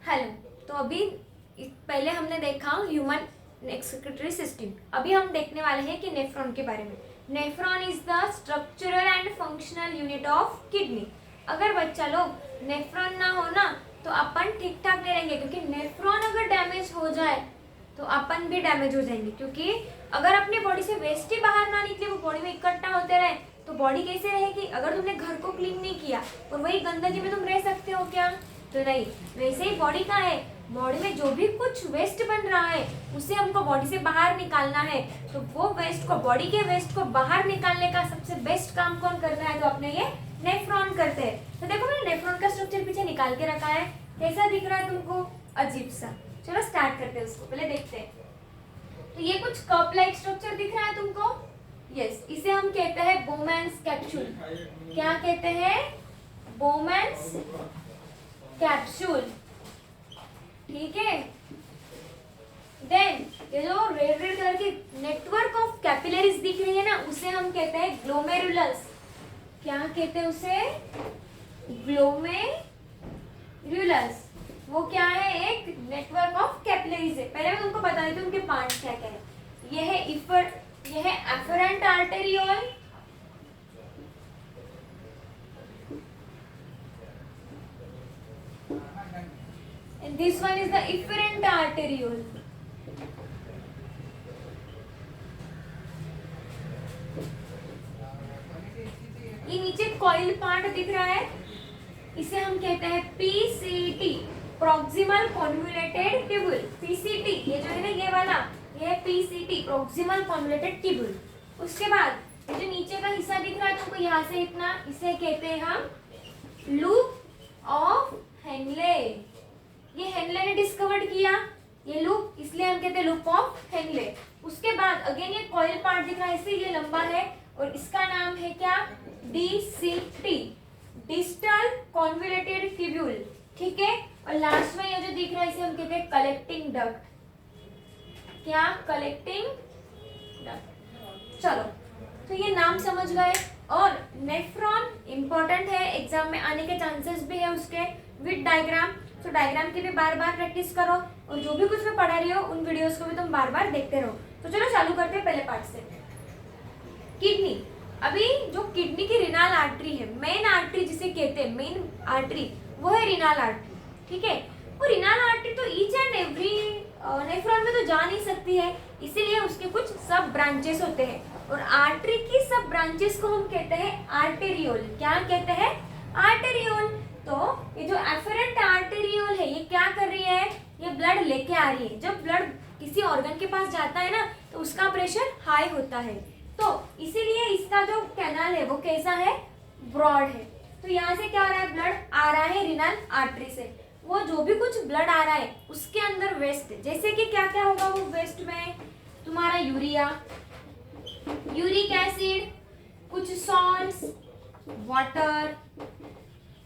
Hello. तो अभी पहले हमने देखा ह्यूमन एक्सक्रीटरी सिस्टम। अभी हम देखने वाले हैं कि नेफ्रॉन के बारे में। Nephron is the structural and functional unit of kidney. अगर बच्चा लोग नेफ्रॉन ना हो ना तो अपन ठीक ठाक नहीं रहेंगे, क्योंकि नेफ्रॉन अगर डैमेज हो जाए तो अपन भी डैमेज हो जाएंगे। क्योंकि अगर अपनी बॉडी से वेस्ट ही बाहर ना निकले, वो बॉडी में इकट्ठा होते रहे तो बॉडी कैसे रहेगी। अगर तुमने घर को क्लीन नहीं किया और वही गंदगी में तुम रह सकते हो क्या? तो नहीं। वैसे ही बॉडी का है, बॉडी में जो भी कुछ वेस्ट बन रहा है उसे हमको बॉडी से बाहर निकालना है। तो वो वेस्ट को, बॉडी के वेस्ट को बाहर निकालने का सबसे बेस्ट काम कौन करता है? तो अपने ये नेफ्रॉन करते हैं। तो देखो मैंने नेफ्रॉन का स्ट्रक्चर पीछे निकाल के रखा है। कैसा दिख रहा है तुमको? अजीब सा। चलो स्टार्ट करते हैं उसको, पहले देखते हैं। तो ये कुछ कप लाइक स्ट्रक्चर दिख रहा है तुमको? यस, इसे हम कहते हैं बोमैन्स कैप्सूल। क्या कहते हैं? Bowman's capsule. ठीक है। देन ये जो रेड रेड कलर की नेटवर्क ऑफ कैपिलरीज दिख रही है ना, उसे हम कहते हैं ग्लोमेरुलस। क्या कहते हैं उसे? ग्लोमेरुलस। वो क्या है? एक नेटवर्क ऑफ कैपिलरीज है। पहले मैं तुमको बता देती हूँ उनके पार्ट्स क्या क्या है। यह है efferent arteriole, and this one is the efferent arteriole. ये नीचे कॉइल पार्ट दिख रहा है, इसे हम कहते हैं PCT, proximal convoluted tubule. PCT ये जो है ना, ये वाला, ये है पीसीटी, प्रॉक्सिमल कॉन्वोल्यूटेड ट्यूबुल। उसके बाद ये जो नीचे का हिस्सा दिख रहा है तुमको, यहाँ से इतना, इसे कहते हैं हम लूप ऑफ हेनले। ये हेनले ने डिस्कवर्ड किया ये लूप, इसलिए हम कहते हैं लूप ऑफ हेनले। उसके बाद अगेन ये कॉइल पार्ट दिख रहा है, इससे ये लंबा है और इसका नाम है क्या? DCT, distal convoluted tubule. ठीक है। और लास्ट में ये जो दिख रहा है इसे हम कहते हैं कलेक्टिंग डक्ट। क्या? Collecting duct. चलो, तो ये नाम समझ गए। और नेफ्रॉन इंपॉर्टेंट है, एग्जाम में आने के चांसेस भी है उसके, विद डायग्राम। तो डायग्राम की भी बार बार प्रैक्टिस करो, और जो भी कुछ मैं पढ़ा रही हो उन वीडियोस को भी तुम बार बार देखते रहो। तो चलो चालू करते हैं पहले पार्ट से। किडनी। अभी जो किडनी की रिनाल आर्टरी है, मेन आर्टरी जिसे कहते हैं, मेन आर्टरी, वो है रिनाल आर्टरी। ठीक है। वो रिनाल आर्टरी तो ईच एंड एवरी नेफ्रॉन में तो जा नहीं सकती है, इसीलिए उसके कुछ सब ब्रांचेस होते हैं। और आर्टरी की सब ब्रांचेस को हम कहते हैं आर्टेरियोल। क्या कहते हैं? आर्टेरियोल। तो ये जो एफरेंट आर्टेरियोल है, ये क्या कर रही है? ये ब्लड लेके आ रही है। जब ब्लड किसी ऑर्गन के पास जाता है ना, तो उसका प्रेशर हाई होता है, तो इसीलिए इसका जो कैनाल है वो कैसा है? ब्रॉड है। तो यहाँ से क्या आ रहा है? ब्लड आ रहा है रिनल आर्टरी से। वो जो भी कुछ ब्लड आ रहा है उसके अंदर वेस्ट, जैसे कि क्या क्या होगा वो वेस्ट में? तुम्हारा यूरिया, यूरिक एसिड, कुछ सॉल्ट्स, वाटर,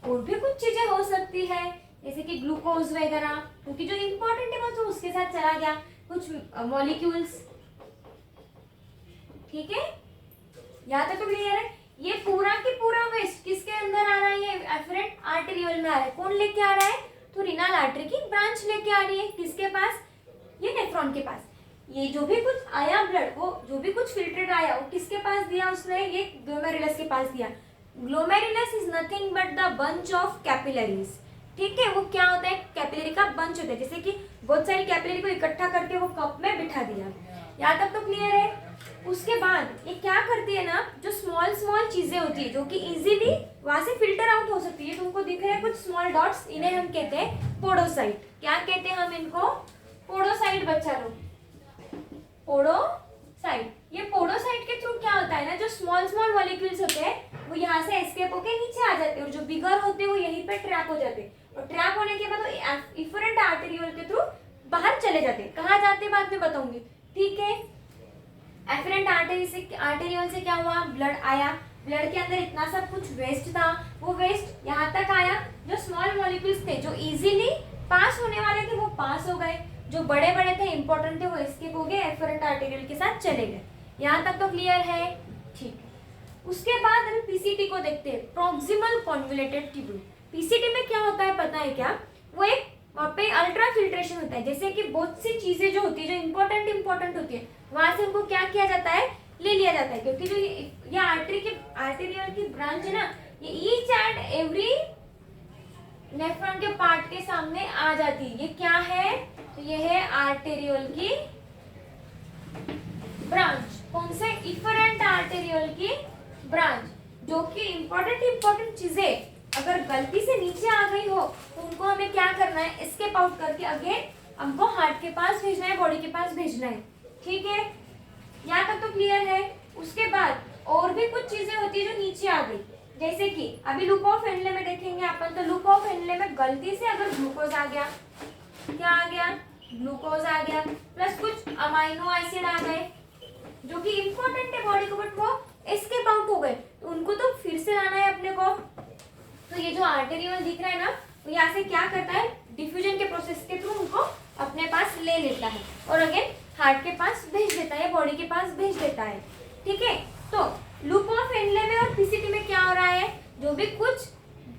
और भी कुछ चीजें हो सकती है जैसे कि ग्लूकोज वगैरह, क्योंकि जो इंपॉर्टेंट है वो तो उसके साथ चला गया, कुछ मॉलिक्यूल्स। ठीक है, यहाँ तक तो क्लियर है। ये पूरा की पूरा वेस्ट किसके अंदर आ रहा है? ये एफरेंट आर्टेरियोल में आ रहा है। कौन लेके आ रहा है? तो रिनल आर्टरी की ब्रांच लेके आ रही है। किसके पास? ये नेफ्रॉन के पास। ये जो भी कुछ आया ब्लड, वो जो भी कुछ फिल्टर्ड आया वो किसके पास दिया उसने? ये ग्लोमेरुलस के पास दिया। Glomerulus is nothing but the bunch of capillaries. ठीक है। वो क्या होता है? कैपिलरी का बंच होता है, जैसे कि बहुत सारी कैपिलरी को इकट्ठा करके वो कप में बिठा दिया। यहाँ तक तो क्लियर है। उसके बाद ये क्या करती है ना, जो स्मॉल स्मॉल चीजें होती है जो कि इजीली वहां से फिल्टर आउट हो सकती है। तुमको दिख रहे हैं कुछ स्मॉल डॉट्स, इन्हें हम कहते हैं पोडोसाइट। क्या कहते हैं हम इनको? पोडोसाइट। बच्चा लोग, पोडोसाइट। ये पोडोसाइट के थ्रू क्या होता है ना, जो स्मॉल स्मॉल मॉलिक्यूल्स होते हैं वो यहाँ से एस्केप होके नीचे आ जाते हैं, और जो बिगर होते हैं वो यहीं पे ट्रैप हो जाते हैं। और ट्रैप होने के बाद वो इफरेंट आर्टेरियोल के थ्रू बाहर चले जाते हैं। कहाँ जाते हैं बाद में बताऊंगी। ठीक है। एफरेंट आर्टेरियोल से क्या हुआ? ब्लड आया, ब्लड के अंदर इतना सब कुछ वेस्ट था, वो वेस्ट यहाँ तक आया। जो स्मॉल मॉलिक्यूल्स थे जो इजीली पास होने वाले थे वो पास हो गए, जो बड़े बड़े थे इंपॉर्टेंट थे वो एस्केप हो गए, एफरेंट आर्टेरियोल के साथ चले गए। यहाँ तक तो क्लियर है? ठीक है। उसके बाद हम पीसीटी को देखते हैं, प्रॉक्सिमल कॉन्वोल्यूटेड ट्यूब्यूल। पीसीटी में क्या होता है पता है क्या? वो एक वहाँ पे अल्ट्रा फिल्ट्रेशन होता है। जैसे कि बहुत सी चीजें जो होती है, जो इंपॉर्टेंट होती है, वहां से उनको क्या किया जाता है, ले लिया जाता है। क्योंकि जो ये आर्टेरियल की ब्रांच है ना, ये ईच एंड एवरी नेफ्रॉन के पार्ट के सामने आ जाती है। ये क्या है, तो ये है आर्टेरियल की ब्रांच। कौन से, इफरेंट आर्टेरियल की ब्रांच, जो कि इंपॉर्टेंट चीजें अगर गलती से नीचे आ गई हो तो उनको हमें क्या करना है, एस्केप आउट करके अगेन हमको हार्ट के पास भेजना है, बॉडी के पास भेजना है। ठीक है, यहाँ तक तो क्लियर है। उसके बाद और भी कुछ चीजें होती है जो नीचे आ गई, जैसे कि अभी लूप ऑफ हेनले में देखेंगे अपन। तो लूप ऑफ हेनले में गलती से अगर ग्लूकोज आ गया, क्या आ गया, ग्लूकोज आ गया, प्लस कुछ अमाइनो एसिड आ गए जो कि इंपॉर्टेंट है बॉडी को, बट वो एस्केप आउट हो गए, तो उनको तो फिर से लाना है अपने को। तो ये जो आर्टेरियल दिख रहा है ना, वो यहाँ से क्या करता है, डिफ्यूजन के प्रोसेस के थ्रू उनको अपने पास ले लेता है और अगेन हार्ट के पास भेज देता है, बॉडी के पास भेज देता है। ठीक है, तो लूप ऑफ हेनले में और पीसीटी में क्या हो रहा है, जो भी कुछ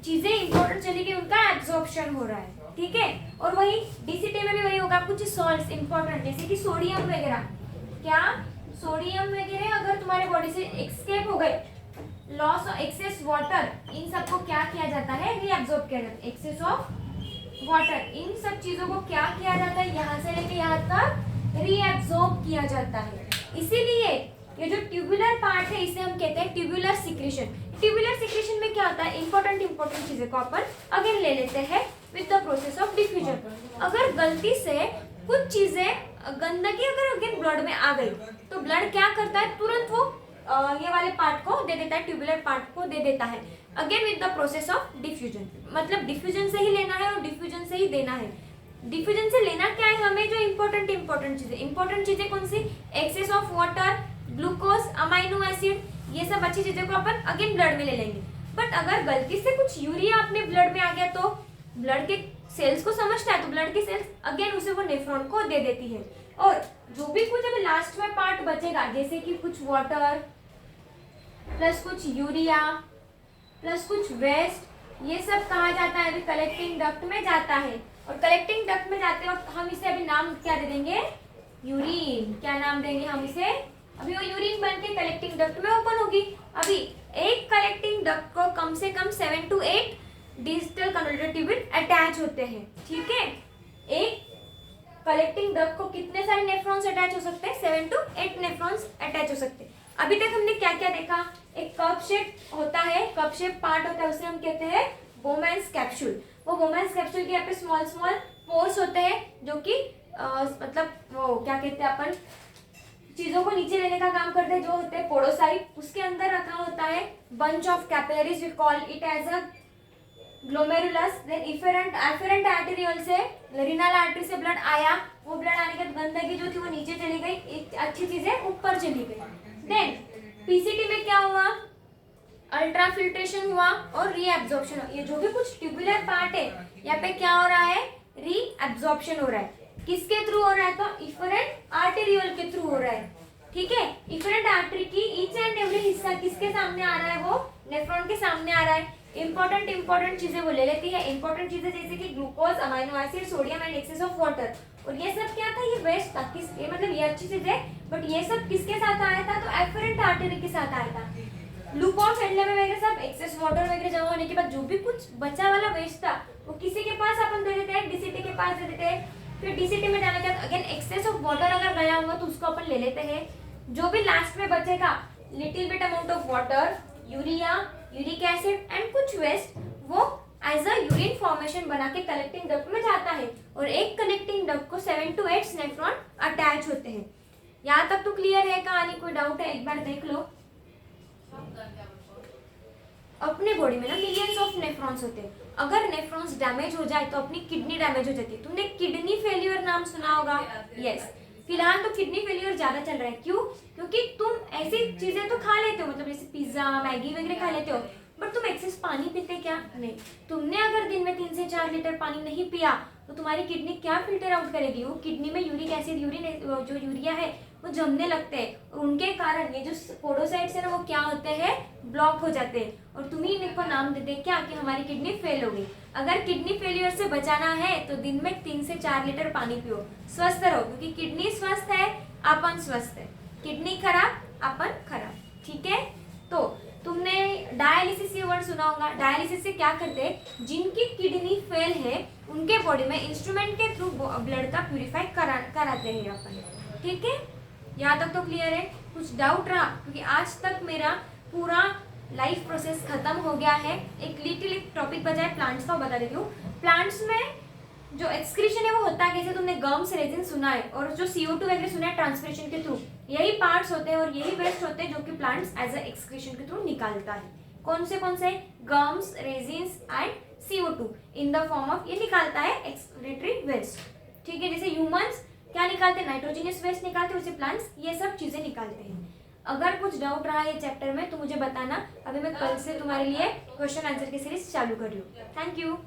चीजें इंपॉर्टेंट चली गई उनका एब्जॉर्प्शन हो रहा है। ठीक है, और वही डीसीटी में भी वही होगा, कुछ सॉल्ट्स इंपॉर्टेंट जैसे कि सोडियम वगैरह, क्या सोडियम वगैरह अगर तुम्हारे बॉडी से एक्सकेप हो गए, लॉस ऑफ एक्सेस वाटर, इन सबको क्या किया जाता है, रीअब्सॉर्ब किया जाता है। एक्सेस ऑफ वाटर, इन सब चीजों को क्या किया जाता है, यहाँ से लेके यहाँ तक रीअब्सॉर्ब किया जाता है। इसीलिए ये जो ट्यूबुलर पार्ट है इसे हम कहते हैं ट्यूबुलर सिक्रीशन। ट्यूबुलर सिक्रीशन में क्या होता है, इंपॉर्टेंट चीजें को अपन अगेन ले लेते हैं with the process of diffusion. अगर गलती से कुछ चीजें गंदगी अगर अगेन ब्लड में आ गई, तो ब्लड क्या करता है, तुरंत वो ये वाले पार्ट को दे देता है, ट्यूबुलर पार्ट को दे देता है again with the process of diffusion. मतलब डिफ्यूजन से ही लेना है और डिफ्यूजन से ही देना है। डिफ्यूजन से लेना क्या है हमें, जो इंपॉर्टेंट चीजें कौन सी, excess of water, glucose, amino acid, ये सब अच्छी चीजों को अपन अगेन ब्लड में ले लेंगे। बट अगर गलती से कुछ यूरिया अपने ब्लड में आ गया, तो ब्लड के सेल्स को समझता है, तो ब्लड के सेल्स अगेन उसे वो नेफ्रॉन को दे देती है। और जो भी कुछ अभी लास्ट में पार्ट बचेगा, जैसे कि कुछ वाटर प्लस कुछ यूरिया प्लस कुछ वेस्ट, ये सब कहाँ जाता है, अभी कलेक्टिंग डक्ट में जाता है। और कलेक्टिंग डक्ट में जाते वक्त हम इसे अभी नाम क्या दे देंगे, यूरिन। क्या नाम देंगे हम इसे, अभी वो यूरिन बन के कलेक्टिंग डक्ट में ओपन होगी। अभी एक कलेक्टिंग डक्ट को कम से कम 7 to 8 digital converter tubule attach होते हैं। ठीक है, एक कलेक्टिंग डक्ट को कितने सारे नेफ्रॉन्स अटैच हो सकते हैं, 7 to 8 नेफ्रॉन्स अटैच हो सकते हैं। अभी तक हमने क्या क्या देखा, एक कप शेप होता है, कप शेप पार्ट होता है, उसे हम कहते हैं बोमेन्स कैप्सूल। वो बोमेन्स कैप्सूल के यहाँ पे स्मॉल पोर्स होते हैं, जो कि मतलब वो क्या कहते हैं, अपन चीजों को नीचे लेने का काम करते हैं, जो होते हैं पोडोसाइट। उसके अंदर रखा होता है bunch of capillaries, we call it as a glomerulus. Then efferent arterial से, रीनल आर्टरी से ब्लड आया, वो ब्लड आने के बाद गंदगी जो थी वो नीचे चली गई, अच्छी चीजें ऊपर चली गई। देन पीसीटी में क्या हुआ, अल्ट्रा फिल्ट्रेशन हुआ और रीअब्जॉर्प्शन हुआ। ये जो भी कुछ ट्यूबुलर पार्ट है, यहाँ पे क्या हो रहा है, रीअब्जॉर्प्शन हो रहा है। किसके थ्रू हो रहा है, तो इफरेंट आर्टेरियल के थ्रू हो रहा है। ठीक है, इफरेंट आर्टरी की ईच एंड एवरी हिस्सा किसके सामने आ रहा है, वो नेफ्रॉन के सामने आ रहा है। इंपॉर्टेंट चीजें वो ले लेती है, इंपॉर्टेंट चीजें जैसे कि glucose, amino acid, sodium and excess of water. और ये सब क्या था, ये वेस्ट था, ये मतलब ये अच्छी चीज है, बट ये सब किसके साथ आया था, तो एफरेंट आर्टरी के साथ आया था। लूप ऑफ हेनले में वगैरह सब एक्सेस वाटर वगैरह जमा होने के बाद जो भी कुछ बचा वाला वेस्ट था, वो किसी के पास अपन दे देते हैं, डीसीटी के पास दे देते हैं। फिर डीसीटी में जाने के बाद अगेन एक्सेस ऑफ वाटर अगर गया होगा तो उसको अपन ले लेते हैं। जो भी लास्ट में बचेगा, little bit amount of water, urea, uric acid and कुछ वेस्ट, वो एज अ यूरिन फॉर्मेशन बना के कलेक्टिंग डक्ट में जाता है। और एक कलेक्टिंग डक्ट को 7 to 8 नेफ्रॉन अटैच होते हैं। यहाँ तक तो क्लियर है कहानी, कोई डाउट है एक बार देख लो। अपने बॉडी में ना मिलियंस ऑफ नेफ्रॉन्स होते हैं। अगर नेफ्रॉन्स डैमेज हो जाए तो अपनी किडनी डैमेज हो जाती है। तुमने किडनी फेलियर नाम सुना होगा, यस। फिलहाल तो किडनी फेलियर ज्यादा चल रहा है, क्यों, क्योंकि तुम ऐसी चीजें तो खा लेते हो, मतलब जैसे पिज्जा, मैगी वगैरह खा लेते हो, बट तुम एक्सेस पानी पीते क्या, नहीं। तुमने अगर दिन में 3 से 4 लीटर पानी नहीं पिया तो तुम्हारी किडनी क्या फिल्टर आउट करेगी, वो किडनी में यूरिक एसिड, जो यूरिया है वो जमने लगते हैं और उनके कारण ये जो पोडोसाइट्स है ना वो क्या होते हैं, ब्लॉक हो जाते हैं और तुम ही इनको नाम दे दे क्या कि हमारी किडनी फेल हो गई। अगर किडनी फेलियर से बचाना है तो दिन में 3 से 4 लीटर पानी पियो, स्वस्थ रहो, क्योंकि किडनी स्वस्थ है अपन स्वस्थ है, किडनी खराब अपन खराब, ठीक है। तो तुमने डायलिसिस ये वर्ड सुना होगा। डायलिसिस से क्या करते हैं, जिनकी किडनी फेल है उनके बॉडी में इंस्ट्रूमेंट के थ्रू ब्लड का प्यूरिफाई कराते हैं अपन, ठीक है। यहाँ तक तो क्लियर है, कुछ डाउट रहा, क्योंकि आज तक मेरा पूरा लाइफ प्रोसेस खत्म हो गया है। एक लिटिल टॉपिक बचा है प्लांट्स का, बता देती हूँ। प्लांट्स में जो एक्सक्रीशन है वो होता है कैसे, तुमने गम्स रेजिन सुना है और जो CO2 वगैरह सुना है ट्रांसपिरेशन के थ्रू, यही पार्ट्स होते हैं और यही वेस्ट होते हैं जो कि प्लांट्स एज अ एक्सक्रीशन के थ्रू निकालता है। कौन से gums, resins and CO2 in the form of, ये निकालता है एक्सक्रीटरी वेस्ट, ठीक है। जैसे ह्यूमंस क्या निकालते हैं, नाइट्रोजनियस वेस्ट निकालते हैं, वैसे प्लांट्स ये सब चीजें निकालते हैं। अगर कुछ डाउट रहा है चैप्टर में तो मुझे बताना, अभी मैं कल से तुम्हारे लिए क्वेश्चन आंसर की सीरीज चालू कर रही हूँ। Thank you.